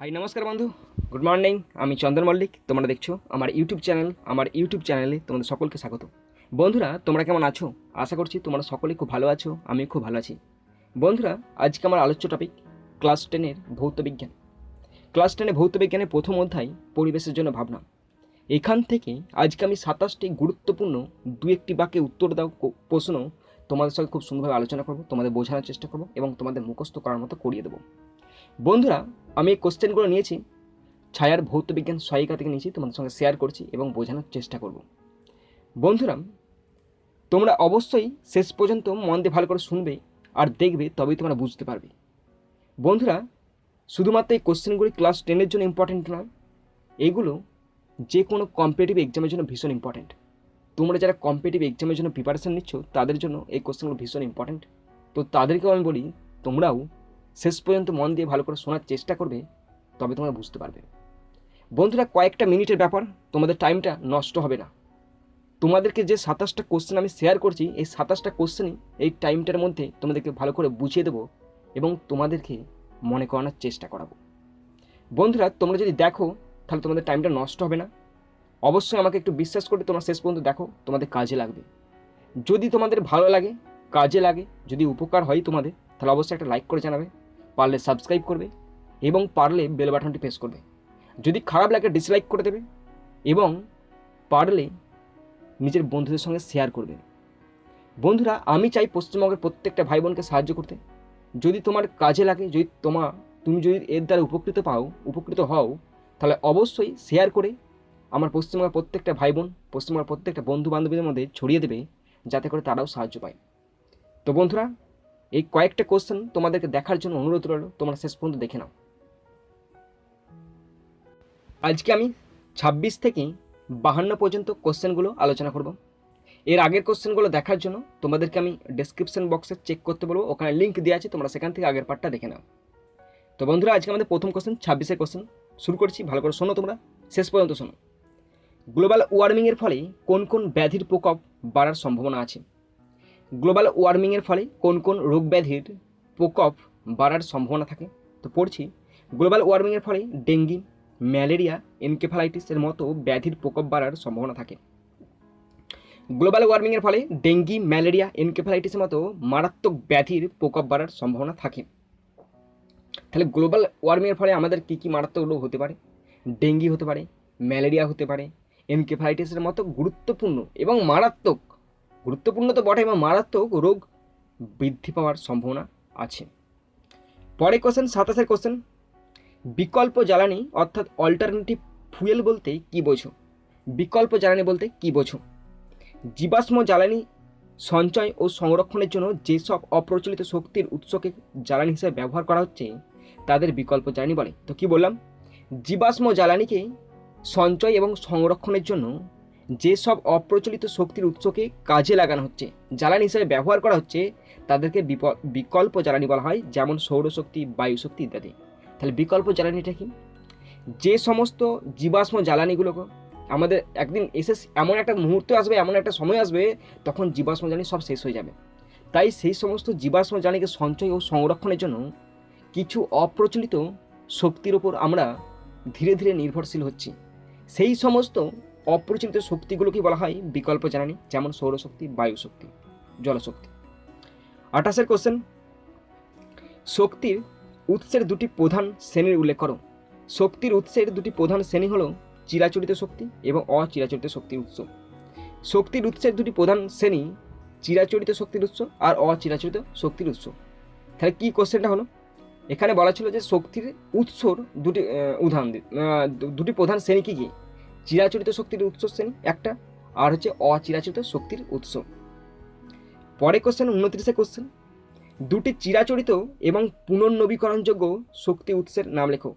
High নমস্কার বন্ধু, good morning. আমি চন্দন মল্লিক। তোমরা দেখছো আমার ইউটিউব চ্যানেলে তোমাদের সকলকে স্বাগত। বন্ধুরা, তোমরা কেমন আছো? আশা করছি তোমরা সকলেই খুব ভালো আছো, আমি খুব ভালো আছি। বন্ধুরা, আজকে আমার আলোচ্য টপিক ক্লাস 10-এর ভৌতবিজ্ঞান। ক্লাস 10-এ ভৌতবিজ্ঞানের প্রথম অধ্যায় পরিবেশের জন্য ভাবনা। এখান থেকে আজকে আমি 27টি গুরুত্বপূর্ণ দু একটি বাক্যে উত্তর দাও প্রশ্ন তোমাদের সঙ্গে খুব সুন্দরভাবে আলোচনা করব, তোমাদের বোঝানোর চেষ্টা করব এবং তোমাদের মুখস্থ করার মতো করিয়ে দেবো। বন্ধুরা, আমি এই কোশ্চেনগুলো নিয়েছি ছায়ার ভৌতবিজ্ঞান সহায়িকা থেকে নিয়েছি, তোমাদের সঙ্গে শেয়ার করছি এবং বোঝানোর চেষ্টা করব। বন্ধুরা, তোমরা অবশ্যই শেষ পর্যন্ত মন দিয়ে ভালো করে শুনবে আর দেখবে, তবেই তোমরা বুঝতে পারবে। বন্ধুরা, শুধুমাত্র এই কোশ্চেনগুলি ক্লাস 10-এর জন্য ইম্পর্টেন্ট নয়, এগুলো যে কোনো কম্পিটিটিভ এক্সামের জন্য ভীষণ ইম্পর্টেন্ট। তোমরা যারা কম্পিটিটিভ এক্সামের জন্য প্রিপারেশন নিচ্ছ তাদের জন্য এই কোশ্চেনগুলো ভীষণ ইম্পর্টেন্ট। তো তাদেরকেও আমি বলি, তোমরাও শেষ পর্যন্ত মন দিয়ে ভালো করে শোনার চেষ্টা করবে, তবে তোমরা বুঝতে পারবে। বন্ধুরা, কয়েকটা মিনিটের ব্যাপার, তোমাদের টাইমটা নষ্ট হবে না। তোমাদেরকে যে 27টা কোশ্চেন আমি শেয়ার করছি, এই 27টা কোশ্চেনই এই টাইমটার মধ্যে তোমাদেরকে ভালো করে বুঝিয়ে দেবো এবং তোমাদেরকে মনে করানোর চেষ্টা করাবো। বন্ধুরা, তোমরা যদি দেখো তাহলে তোমাদের টাইমটা নষ্ট হবে না। অবশ্যই আমাকে একটু বিশ্বাস করে তোমরা শেষ পর্যন্ত দেখো, তোমাদের কাজে লাগবে। যদি তোমাদের ভালো লাগে, কাজে লাগে, যদি উপকার হয় তোমাদের, তাহলে অবশ্যই একটা লাইক করে জানাবে, পারলে সাবস্ক্রাইব করবে এবং পারলে বেল বাটনটি প্রেস করবে। যদি খারাপ লাগে ডিসলাইক করে দেবে এবং পারলে নিজের বন্ধুদের সঙ্গে শেয়ার করবে। বন্ধুরা, আমি চাই পশ্চিমবঙ্গের প্রত্যেকটা ভাই বোনকে সাহায্য করতে। যদি তোমার কাজে লাগে, যদি তুমি যদি এর দ্বারা উপকৃত হও, তাহলে অবশ্যই শেয়ার করে আমার পশ্চিমবঙ্গের প্রত্যেকটা ভাই বোন, পশ্চিমবঙ্গের প্রত্যেকটা বন্ধু বান্ধবীদের মধ্যে ছড়িয়ে দেবে, যাতে করে তারাও সাহায্য পায়। তো বন্ধুরা, এই কয়েকটা কোশ্চেন তোমাদেরকে দেখার জন্য অনুরোধ রইল, তোমরা শেষ পর্যন্ত দেখে নাও। আজকে আমি 26 থেকে 52 পর্যন্ত কোশ্চেনগুলো আলোচনা করব। এর আগের কোশ্চেনগুলো দেখার জন্য তোমাদেরকে আমি ডেসক্রিপশন বক্সে চেক করতে বলবো, ওখানে লিঙ্ক দেওয়া আছে, তোমরা সেখান থেকে আগের পার্টটা দেখে নাও। তো বন্ধুরা, আজকে আমাদের প্রথম কোশ্চেন 26-এর কোশ্চেন শুরু করছি। ভালো করে শোনো, তোমরা শেষ পর্যন্ত শোনো। গ্লোবাল ওয়ার্মিংয়ের ফলে কোন কোন ব্যাধির প্রকোপ বাড়ার সম্ভাবনা আছে? গ্লোবাল ওয়ার্মিংয়ের ফলে কোন কোন রোগ ব্যাধির প্রকোপ বাড়ার সম্ভাবনা থাকে? তো পড়ছি, গ্লোবাল ওয়ার্মিংয়ের ফলে ডেঙ্গি, ম্যালেরিয়া, এনকেফালাইটিসের মতো ব্যাধির প্রকোপ বাড়ার সম্ভাবনা থাকে। গ্লোবাল ওয়ার্মিংয়ের ফলে ডেঙ্গি, ম্যালেরিয়া, এনকেফালাইটিসের মতো মারাত্মক ব্যাধির প্রকোপ বাড়ার সম্ভাবনা থাকে। তাহলে গ্লোবাল ওয়ার্মিংয়ের ফলে আমাদের কী কী মারাত্মক রোগ হতে পারে? ডেঙ্গি হতে পারে, ম্যালেরিয়া হতে পারে, এনকেফালাইটিসের মতো গুরুত্বপূর্ণ এবং মারাত্মক, গুরুত্বপূর্ণ তো বটে এবং মারাত্মক রোগ বৃদ্ধি পাওয়ার সম্ভাবনা আছে। পরে কোশ্চেন 27-এর কোশ্চেন, বিকল্প জ্বালানি অর্থাৎ অল্টারনেটিভ ফুয়েল বলতে কী বোঝো? বিকল্প জ্বালানি বলতে কী বোঝো? জীবাশ্ম জ্বালানি সঞ্চয় ও সংরক্ষণের জন্য যেসব অপ্রচলিত শক্তির উৎসকে জ্বালানি হিসেবে ব্যবহার করা হচ্ছে তাদের বিকল্প জ্বালানি বলে। তো কি বললাম? জীবাশ্ম জ্বালানিকে সঞ্চয় এবং সংরক্ষণের জন্য যেসব অপ্রচলিত শক্তির উৎসকে কাজে লাগানো হচ্ছে, জ্বালানি হিসেবে ব্যবহার করা হচ্ছে, তাদেরকে বিকল্প জ্বালানি বলা হয়, যেমন সৌরশক্তি, বায়ুশক্তি ইত্যাদি। তাহলে বিকল্প জ্বালানিটা কি? যে সমস্ত জীবাশ্ম জ্বালানিগুলোকে আমাদের একদিন এসে এমন একটা মুহূর্ত আসবে, এমন একটা সময় আসবে, তখন জীবাশ্ম জ্বালানি সব শেষ হয়ে যাবে। তাই সেই সমস্ত জীবাশ্ম জ্বালানিকে সঞ্চয় ও সংরক্ষণের জন্য কিছু অপ্রচলিত শক্তির ওপর আমরা ধীরে ধীরে নির্ভরশীল হচ্ছি। সেই সমস্ত অপ্রচলিত শক্তিগুলোকে বলা হয় বিকল্প জ্বালানি, যেমন সৌরশক্তি, বায়ুশক্তি, জলশক্তি। 28-এর কোশ্চেন, শক্তির উৎসের দুটি প্রধান শ্রেণীর উল্লেখ করো। শক্তির উৎসের দুটি প্রধান শ্রেণী হলো চিরাচরিত শক্তি এবং অচিরাচরিত শক্তির উৎস। শক্তির উৎসের দুটি প্রধান শ্রেণী চিরাচরিত শক্তির উৎস আর অচিরাচরিত শক্তির উৎস। তাহলে কি কোশ্চেনটা হলো? এখানে বলা ছিল যে শক্তির উৎসর দুটি উদাহরণ, দুটি প্রধান শ্রেণী কী কী? চিরাচরিত শক্তির উৎস শ্রেণী একটা, আর হচ্ছে অচিরাচরিত শক্তির উৎস। পরে কোশ্চেন 29-এ কোশ্চেন, দুটি চিরাচরিত এবং পুনর্নবীকরণযোগ্য শক্তি উৎসের নাম লেখো।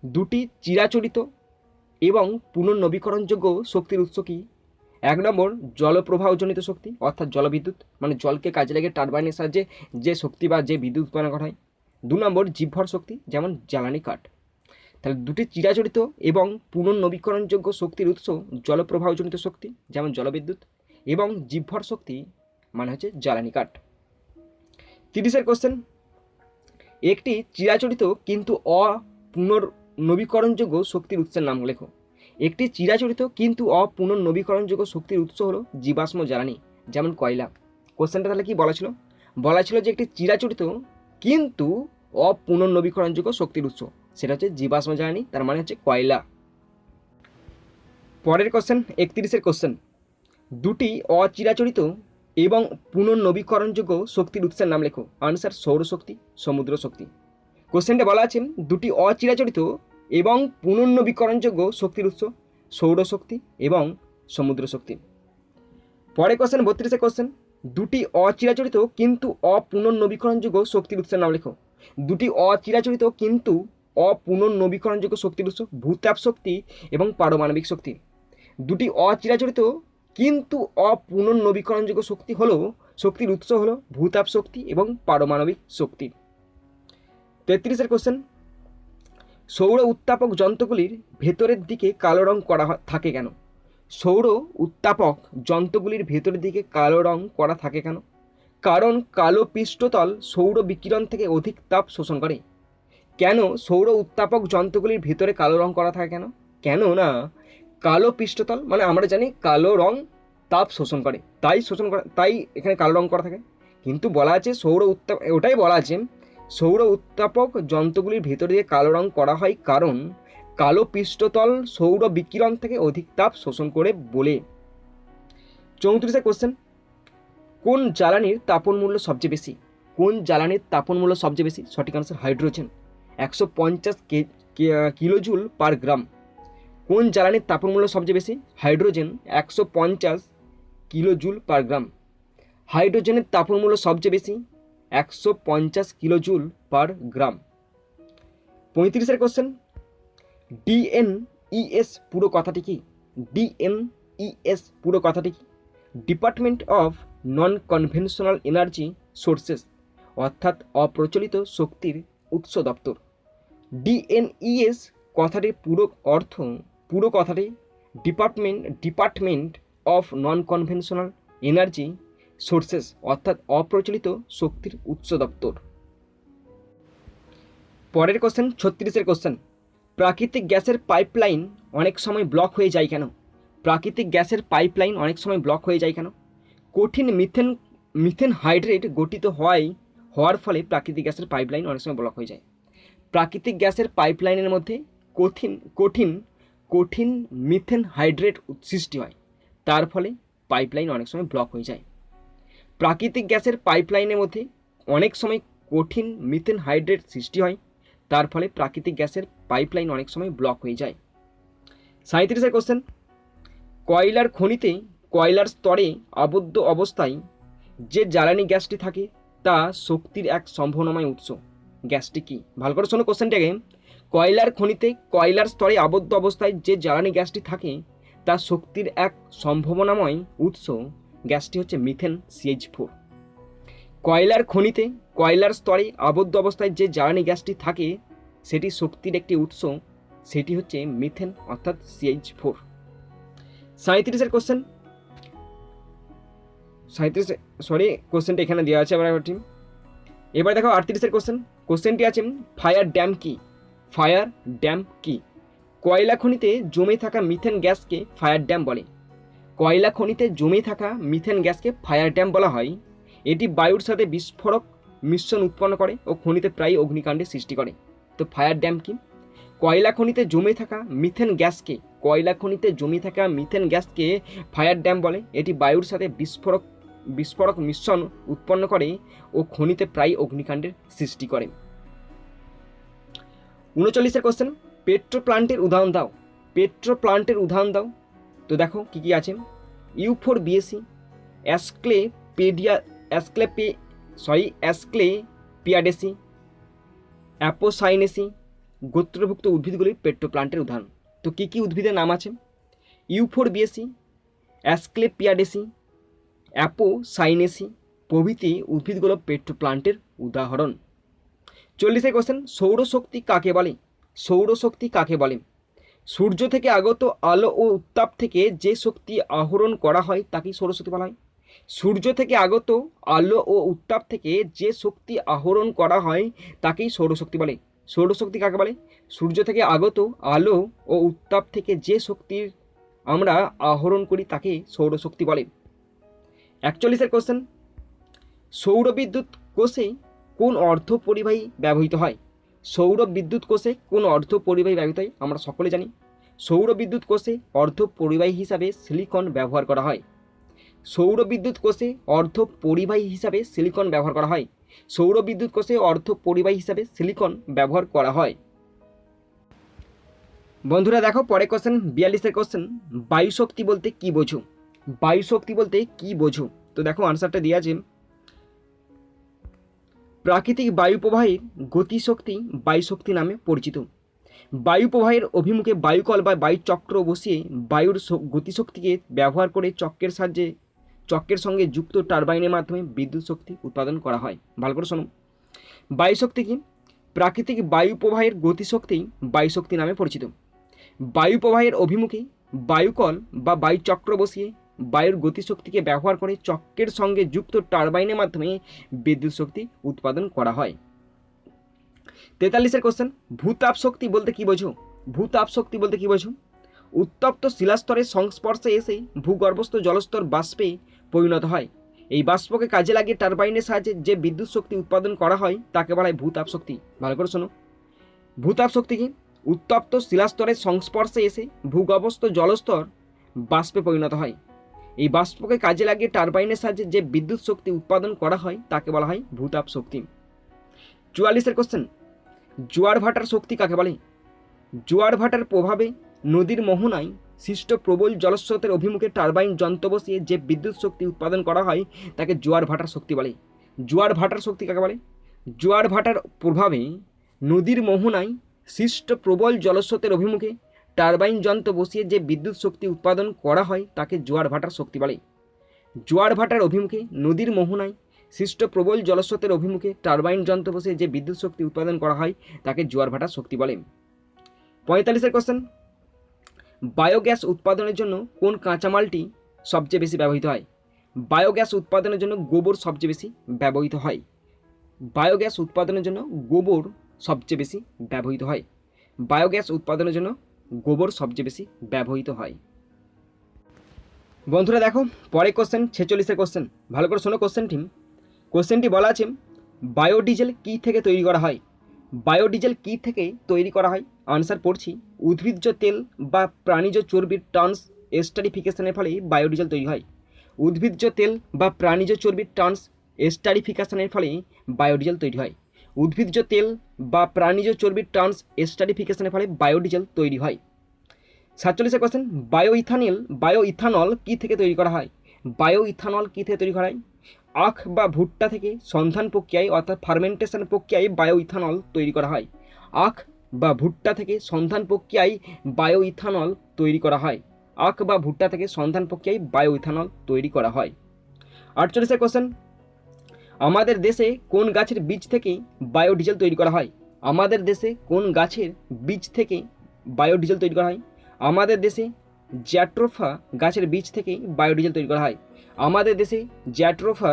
দুটি চিরাচরিত এবং পুনর্নবীকরণযোগ্য শক্তির উৎস কি? 1 নম্বর জলপ্রবাহজনিত শক্তি অর্থাৎ জলবিদ্যুৎ, মানে জলকে কাজে লাগিয়ে টারবাইনের সাহায্যে যে শক্তি বা যে বিদ্যুৎ উৎপন্ন করা হয়। 2 নম্বর জীবভর শক্তি, যেমন জ্বালানি কাঠ। তাহলে দুটি চিরাচরিত এবং পুনর্নবীকরণযোগ্য শক্তির উৎস জলপ্রবাহজনিত শক্তি, যেমন জলবিদ্যুৎ, এবং জীবভর শক্তি মানে হচ্ছে জ্বালানি কাঠ। 30-এর কোশ্চেন, একটি চিরাচরিত কিন্তু নবীকরণযোগ্য শক্তির উৎসের নাম লেখো। একটি চিরাচরিত কিন্তু অপুনর্নবীকরণযোগ্য শক্তির উৎস হলো জীবাশ্ম জ্বালানি, যেমন কয়লা। কোশ্চেনটা তাহলে কি বলা ছিল? বলা ছিল যে একটি চিরাচরিত কিন্তু অপুনর্নবীকরণযোগ্য শক্তির উৎস, সেটা হচ্ছে জীবাশ্ম জ্বালানি, তার মানে হচ্ছে কয়লা। পরের কোশ্চেন 31-এর কোশ্চেন, দুটি অচিরাচরিত এবং পুনর্নবীকরণযোগ্য শক্তির উৎসের নাম লেখো। আনসার সৌরশক্তি, সমুদ্র শক্তি। কোশ্চেনটা বলা আছে দুটি অচিরাচরিত এবং পুনর্নবীকরণযোগ্য শক্তির উৎস সৌরশক্তি এবং সমুদ্র শক্তি। পরে কোশ্চেন 32-এর কোশ্চেন, দুটি অচিরাচরিত কিন্তু অপুনর্নবীকরণযোগ্য শক্তির উৎসের নাম লেখো। দুটি অচিরাচরিত কিন্তু অপুনর্নবীকরণযোগ্য শক্তির উৎস ভূতাপ শক্তি এবং পারমাণবিক শক্তি। দুটি অচিরাচরিত কিন্তু অপুনর্নবীকরণযোগ্য শক্তি হলো শক্তির উৎস হলো ভূতাপ শক্তি এবং পারমাণবিক শক্তি। 33-এর কোশ্চেন, সৌর উত্তাপক যন্ত্রগুলির ভেতরের দিকে কালো রং করা থাকে কেন? সৌর উত্তাপক যন্ত্রগুলির ভেতরের দিকে কালো রং করা থাকে কেন? কারণ কালো পৃষ্ঠতল সৌর বিকিরণ থেকে অধিক তাপ শোষণ করে। কেন সৌর উত্তাপক যন্ত্রগুলির ভেতরে কালো রং করা থাকে কেন? কেন না কালো পৃষ্ঠতল মানে আমরা জানি কালো রং তাপ শোষণ করে, তাই এখানে কালো রং করা থাকে। কিন্তু বলা আছে ওটাই বলা আছে সৌর উত্তাপক যন্ত্রগুলির ভেতরে দিয়ে কালো রং করা হয় কারণ কালো পৃষ্ঠতল সৌর বিকিরণ থেকে অধিক তাপ শোষণ করে বলে। 34-এর কোশ্চেন, কোন জ্বালানির তাপন মূল্য সবচেয়ে বেশি? কোন জ্বালানির তাপন মূল্য সবচেয়ে বেশি? সঠিক আনসার হাইড্রোজেন, 150 কিলোজুল পার গ্রাম। কোন জ্বালানির তাপন মূল্য সবচেয়ে বেশি? হাইড্রোজেন, 150 কিলোজুল পার গ্রাম। হাইড্রোজেনের তাপন মূল্য সবচেয়ে বেশি 150 কিলোজুল পার গ্রাম। 35-এর কোশ্চেন, ডিএনইএস পুরো কথাটি কি? ডিএনইএস পুরো কথাটি কি? Department of non conventional energy sources, অর্থাৎ অপ্রচলিত শক্তির উৎস দপ্তর। ডিএনইএস কথাটির পুরো কথাটি department of non conventional energy sources, অর্থাৎ অপ্রচলিত শক্তির উৎস দপ্তর। পরের কোশ্চেন 36-এর কোশ্চেন, প্রাকৃতিক গ্যাসের পাইপলাইন অনেক সময় ব্লক হয়ে যায় কেন? প্রাকৃতিক গ্যাসের পাইপলাইন অনেক সময় ব্লক হয়ে যায় কেন? কঠিন মিথেন হাইড্রেট গঠিত হওয়ার ফলে প্রাকৃতিক গ্যাসের পাইপলাইন অনেক সময় ব্লক হয়ে যায়। প্রাকৃতিক গ্যাসের পাইপলাইনের মধ্যে কঠিন মিথেন হাইড্রেট সৃষ্টি হয়, তার ফলে পাইপলাইন অনেক সময় ব্লক হয়ে যায়। প্রাকৃতিক গ্যাসের পাইপলাইনের মধ্যে অনেক সময় কঠিন মিথেন হাইড্রেট সৃষ্টি হয়, তার ফলে প্রাকৃতিক গ্যাসের পাইপলাইন অনেক সময় ব্লক হয়ে যায়। 37-এর কোশ্চেন, কয়লার খনিতে কয়লার স্তরে আবদ্ধ অবস্থায় যে জ্বালানি গ্যাসটি থাকে তা শক্তির এক সম্ভাবনাময় উৎস। গ্যাসটি কি? ভালো করে শোনো কোশ্চেনটাকে। কয়লার খনিতে কয়লার স্তরে আবদ্ধ অবস্থায় যে জ্বালানি গ্যাসটি থাকে তা শক্তির এক সম্ভাবনাময় উৎস। গ্যাসটি হচ্ছে মিথেন, CH4। কয়লার খনিতে কয়লার স্তরে আবদ্ধ অবস্থায় যে জ্বালানি গ্যাসটি থাকে সেটি শক্তির একটি উৎস, সেটি হচ্ছে মিথেন অর্থাৎ CH4। 37-এর কোশ্চেন, কোশ্চেনটা এখানে দেওয়া আছে এবার দেখো 38-এর কোশ্চেনটি আছে ফায়ার ড্যাম কি? ফায়ার ড্যাম কি? কয়লা খনিতে জমে থাকা মিথেন গ্যাসকে ফায়ার ড্যাম বলে। কয়লা খনিতে জমে থাকা মিথেন গ্যাসকে ফায়ার ড্যাম বলা হয়। এটি বায়ুর সাথে বিস্ফোরক মিশ্রণ উৎপন্ন করে ও খনিতে প্রায় অগ্নিকাণ্ডের সৃষ্টি করে। তো ফায়ার ড্যাম কি? কয়লা খনিতে জমে থাকা মিথেন গ্যাসকে ফায়ার ড্যাম বলে। এটি বায়ুর সাথে বিস্ফোরক মিশ্রণ উৎপন্ন করে ও খনিতে প্রায় অগ্নিকাণ্ডের সৃষ্টি করে। 39-এর কোশ্চেন, পেট্রো প্লান্টের উদাহরণ দাও। তো দেখো কি কি আছে। U4BAC, অ্যাসক্লেপিয়াডেসি, অ্যাপোসাইনেসি গোত্রভুক্ত উদ্ভিদগুলির পেট্রো প্লান্টের উদাহরণ। তো কি কি উদ্ভিদের নাম আছে? U4BAC, অ্যাসক্লেপিয়াডেসি, অ্যাপোসাইনেসি প্রভৃতি উদ্ভিদগুলো পেট্রো প্লান্টের উদাহরণ। 40-এর কোশ্চেন, সৌরশক্তি কাকে বলে? সূর্য থেকে আগত আলো ও উত্তাপ থেকে যে শক্তি আহরণ করা হয় তাকেই সৌরশক্তি বলা হয়। সূর্য থেকে আগত আলো ও উত্তাপ থেকে যে শক্তি আহরণ করা হয় তাকেই সৌরশক্তি বলে। সৌরশক্তি কাকে বলে? সূর্য থেকে আগত আলো ও উত্তাপ থেকে যে শক্তির আমরা আহরণ করি তাকে সৌরশক্তি বলে। 41 কোশ্চেন, সৌর বিদ্যুৎ কোষে কোন অর্ধ পরিবাহী ব্যবহৃত হয়? সৌর বিদ্যুৎ কোষে কোন অর্ধ পরিবাহী ব্যবহৃত হয়? আমরা সকলে জানি সৌর বিদ্যুৎ কোষে অর্ধ পরিবাহী হিসাবে সিলিকন ব্যবহার করা হয়। সৌর বিদ্যুৎ কোষে অর্ধ পরিবাহী হিসাবে সিলিকন ব্যবহার করা হয়। সৌর বিদ্যুৎ কোষে অর্ধ পরিবাহী হিসাবে সিলিকন ব্যবহার করা হয়। বন্ধুরা দেখো পরে কোশ্চেন 42 কোশ্চেন, বায়ু শক্তি বলতে কি বোঝো? বায়ু শক্তি বলতে কি বোঝো? তো দেখো আনসারটা দেওয়া আছে, প্রাকৃতিক বায়ু প্রবাহের গতিশক্তি বায়ু শক্তি নামে পরিচিত। বায়ু প্রবাহের অভিমুখে বায়ুকল বা বায়ু চক্র বসিয়ে বায়ুর গতিশক্তিকে ব্যবহার করে চক্রের সঙ্গে যুক্ত টারবাইনের মাধ্যমে বিদ্যুৎ শক্তি উৎপাদন করা হয়। ভালো করে শোনো, বায়ু শক্তি কি? প্রাকৃতিক বায়ু প্রবাহের গতিশক্তি বায়ু শক্তি নামে পরিচিত। বায়ু প্রবাহের অভিমুখে বায়ুকল বা বায়ু চক্র বসিয়ে বায়ুর গতিশক্তিকে ব্যবহার করে চক্রের সঙ্গে যুক্ত টারবাইনের মাধ্যমে বিদ্যুৎ শক্তি উৎপাদন করা হয়। 43 কোশ্চেন, ভূতাপ শক্তি বলতে কি বোঝো? ভূতাপ শক্তি বলতে কি বোঝো? উত্তপ্ত শিলাস্তরের সংস্পর্শে এসে ভূগর্ভস্থ জলস্তর বাষ্পে পরিণত হয়। এই বাষ্পকে কাজে লাগিয়ে টারবাইনের সাহায্যে যে বিদ্যুৎ শক্তি উৎপাদন করা হয় তাকে বলা হয় ভূতাপ শক্তি। ভালো করে শোনো, ভূতাপ শক্তি কি? উত্তপ্ত শিলাস্তরের সংস্পর্শে এসে ভূগর্ভস্থ জলস্তর বাষ্পে পরিণত হয়। এই বাষ্পকে কাজে লাগিয়ে টারবাইনের সাহায্যে যে বিদ্যুৎ শক্তি উৎপাদন করা হয় তাকে বলা হয় ভূতাপ শক্তি। 44 কোশ্চেন, জোয়ার ভাটার শক্তি কাকে বলে? জোয়ার ভাটার প্রভাবে নদীর মোহনায় সৃষ্ট প্রবল জলস্রোতের অভিমুখে টারবাইন যন্ত্র বসিয়ে যে বিদ্যুৎ শক্তি উৎপাদন করা হয় তাকে জোয়ার ভাটার শক্তি বলে। জোয়ার ভাটার শক্তি কাকে বলে? জোয়ার ভাটার প্রভাবে নদীর মোহনায় সৃষ্ট প্রবল জলস্রোতের অভিমুখে টারবাইন যন্ত্র বসিয়ে যে বিদ্যুৎ শক্তি উৎপাদন করা হয় তাকে জোয়ার ভাটার শক্তি বলে। জোয়ার ভাটার অভিমুখে নদীর মোহনায় সৃষ্ট প্রবল জলস্রোতের অভিমুখে টারবাইন যন্ত্র বসিয়ে যে বিদ্যুৎ শক্তি উৎপাদন করা হয় তাকে জোয়ার ভাটার শক্তি বলে। 45 কোশ্চেন, বায়োগ্যাস উৎপাদনের জন্য কোন কাঁচামালটি সবচেয়ে বেশি ব্যবহৃত হয়? বায়োগ্যাস উৎপাদনের জন্য গোবর সবচেয়ে বেশি ব্যবহৃত হয়। বায়োগ্যাস উৎপাদনের জন্য গোবর সবচেয়ে বেশি ব্যবহৃত হয়। বায়োগ্যাস উৎপাদনের জন্য গোবর সবচেয়ে বেশি ব্যবহৃত হয়। বন্ধুরা দেখো পরে কোশ্চেন 46 কোশ্চেন, ভালো করে শোনো কোশ্চেনটি। কোশ্চেনটি বলা আছে, বায়োডিজেল কী থেকে তৈরি করা হয়? বায়োডিজেল কী থেকে তৈরি করা হয়? আনসার পড়ছি, উদ্ভিজ্জ তেল বা প্রাণীজ চর্বির ট্রান্স এস্টারিফিকেশনের ফলে বায়োডিজেল তৈরি হয়। উদ্ভিজ্জ তেল বা প্রাণীজ চর্বির ট্রান্স এস্টারিফিকেশনের ফলে বায়োডিজেল তৈরি হয়। উদ্ভিজ্জ তেল বা প্রাণীজ চর্বির ট্রান্স এস্টারিফিকেশনের ফলে বায়োডিজেল তৈরি হয়। 47 কোশ্চেন, বায়োইথানল কী থেকে তৈরি করা হয়? বায়োইথানল কী থেকে তৈরি করা হয়? আখ বা ভুট্টা থেকে সন্ধান প্রক্রিয়ায় অর্থাৎ ফার্মেন্টেশন প্রক্রিয়ায় বায়োইথানল তৈরি করা হয়। আখ বা ভুট্টা থেকে সন্ধান প্রক্রিয়ায় বায়োইথানল তৈরি করা হয়। আখ বা ভুট্টা থেকে সন্ধান প্রক্রিয়ায় বায়োইথানল তৈরি করা হয়। 48 কোশ্চেন, আমাদের দেশে কোন গাছের বীজ থেকে বায়োডিজেল তৈরি করা হয়? আমাদের দেশে কোন গাছের বীজ থেকে বায়োডিজেল তৈরি করা হয়? আমাদের দেশে জ্যাট্রোফা গাছের বীজ থেকে বায়োডিজেল তৈরি করা হয়। আমাদের দেশে জ্যাট্রোফা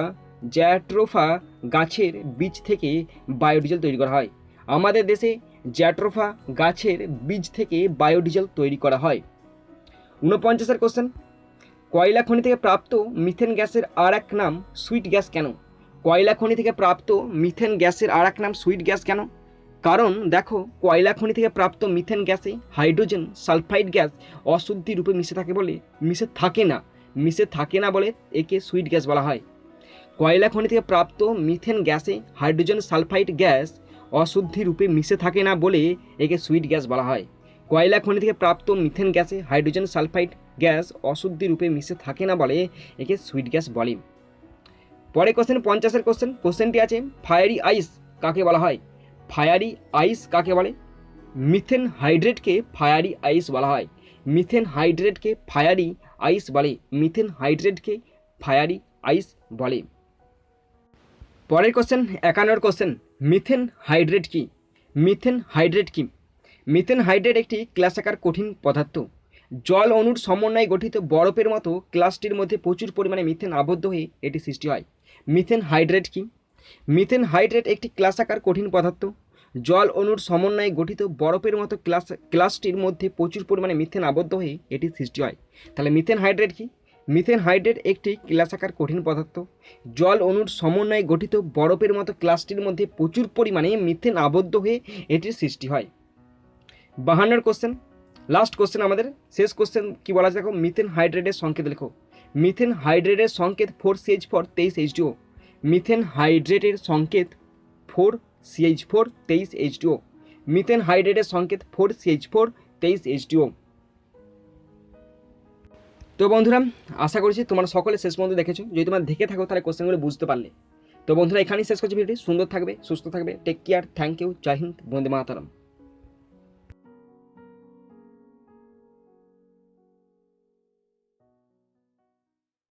গাছের বীজ থেকে বায়োডিজেল তৈরি করা হয়। আমাদের দেশে জ্যাট্রোফা গাছের বীজ থেকে বায়োডিজেল তৈরি করা হয়। 49 কোশ্চেন, কয়লা খনি থেকে প্রাপ্ত মিথেন গ্যাসের আর এক নাম সুইট গ্যাস কেন? কয়লা খনি থেকে প্রাপ্ত মিথেন গ্যাসের আর এক নাম সুইট গ্যাস কেন? কারণ দেখো কয়লা খনি থেকে প্রাপ্ত মিথেন গ্যাসে হাইড্রোজেন সালফাইড গ্যাস অশুদ্ধি রূপে মিশে থাকে না বলে একে সুইট গ্যাস বলা হয়। কয়লা খনি থেকে প্রাপ্ত মিথেন গ্যাসে হাইড্রোজেন সালফাইড গ্যাস অশুদ্ধি রূপে মিশে থাকে না বলে একে সুইট গ্যাস বলা হয়। কয়লা খনি থেকে প্রাপ্ত মিথেন গ্যাসে হাইড্রোজেন সালফাইড গ্যাস অশুদ্ধি রূপে মিশে থাকে না বলে একে সুইট গ্যাস বলে। পরে কোশ্চেন 50 কোশ্চেন, কোশ্চেনটি আছে, ফায়ারি আইস কাকে বলা হয়? ফায়ারি আইস কাকে বলে? মিথেন হাইড্রেটকে ফায়ারি আইস বলা হয়। মিথেন হাইড্রেটকে ফায়ারি আইস বলে। মিথেন হাইড্রেটকে ফায়ারি আইস বলে। পরের কোশ্চেন 51 কোশ্চেন, মিথেন হাইড্রেট কি? মিথেন হাইড্রেট কি? মিথেন হাইড্রেট একটি ক্লাসাকার কঠিন পদার্থ। জল অণুর সমন্বয়ে গঠিত বরফের মতো ক্লাসটির মধ্যে প্রচুর পরিমাণে মিথেন আবদ্ধ হয়ে এটি সৃষ্টি হয়। মিথেন হাইড্রেট কি? মিথেন হাইড্রেট একটি ক্লাসাকার কঠিন পদার্থ। জল অণুর সমন্বয়ে গঠিত বরফের মতো ক্লাসটির মধ্যে প্রচুর পরিমাণে মিথেন আবদ্ধ হয়ে এটির সৃষ্টি হয়। তাহলে মিথেন হাইড্রেট কি? মিথেন হাইড্রেট একটি ক্লাসাকার কঠিন পদার্থ। জল অণুর সমন্বয়ে গঠিত বরফের মতো ক্লাসটির মধ্যে প্রচুর পরিমাণে মিথেন আবদ্ধ হয়ে এটির সৃষ্টি হয়। 52 কোশ্চেন, লাস্ট কোশ্চেন আমাদের, শেষ কোশ্চেন কি বলা আছে দেখো, মিথেন হাইড্রেটের সংকেত লেখো। মিথেন হাইড্রেটের সংকেত 4CH4 23H2O। মিথেন হাইড্রেটের সংকেত 4CH4 23H2O। মিথেন হাইড্রেটের সংকেত 4CH4 23H2O। তো বন্ধুরা, আশা করছি তোমরা সকলে শেষ পর্যন্ত দেখেছো। যদি তোমরা দেখে থাকো তাহলে কোশ্চেনগুলো বুঝতে পারলে। তো বন্ধুরা, এখানেই শেষ করছি ভিডিওটি। সুন্দর থাকবে, সুস্থ থাকবে, টেক কেয়ার, থ্যাংক ইউ, জয় হিন্দ, বন্দে মাতরম।